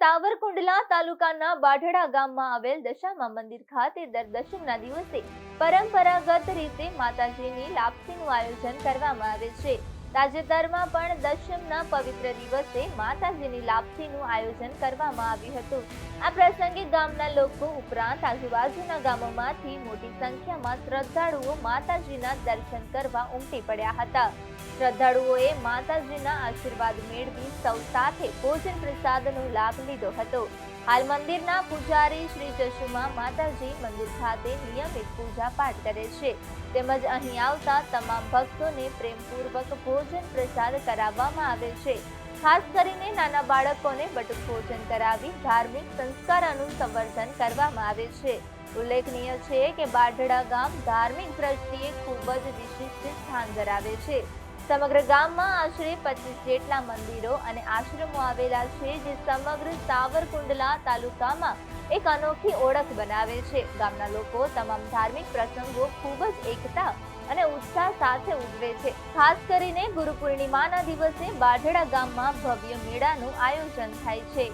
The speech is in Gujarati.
સાવરકુંડલા તાલુકાના બાઢડા ગામમાં આવેલ દશામા મંદિર ખાતે દર દશમના દિવસે પરંપરાગત રીતે માતાજીની લાપસીનું આયોજન કરવામાં આવે છે। તાજેતરમાં પણ દશમના પવિત્ર દિવસે માતાજીની લાપસીનું આયોજન કરવામાં આવ્યું હતું। આ પ્રસંગે ગામના લોકો ઉપરાંત આજુબાજુના ગામોમાંથી મોટી સંખ્યામાં શ્રદ્ધાળુઓ માતાજીના દર્શન કરવા ઉમટી પડ્યા હતા। શ્રદ્ધાળુઓએ માતાજીના આશીર્વાદ મેળવી સૌ સાથે ભોજન પ્રસાદનો લાભ લીધો હતો। હાલ મંદિરના પૂજારી શ્રી જશુમા માતાજી મંદિર ખાતે નિયમિત પૂજા પાઠ કરે છે, તેમજ અહીં આવતા તમામ ભક્તોને પ્રેમપૂર્વક ભોજન પ્રસાદ કરાવવામાં આવે છે। ખાસ કરીને નાના બાળકોને બટુક ભોજન કરાવી ધાર્મિક સંસ્કારોનું સંવર્ધન કરવામાં આવે છે। ઉલ્લેખનીય છે કે બાઢડા ગામ ધાર્મિક દ્રષ્ટિએ ખૂબ જ વિશિષ્ટ સ્થાન ધરાવે છે। સમગ્ર ગામમાં આશરે 25 જેટલા મંદિરો અને આશ્રમો આવેલા છે, જે સમગ્ર સાવરકુંડલા તાલુકામાં એક અનોખી ઓળખ બનાવે છે। ગામના લોકો તમામ ધાર્મિક પ્રસંગો ખૂબ જ એકતા અને ઉત્સાહ સાથે ઉજવે છે। ખાસ કરીને ગુરુ પૂર્ણિમાના દિવસે બાઢડા ગામમાં ભવ્ય મેળાનું આયોજન થાય છે।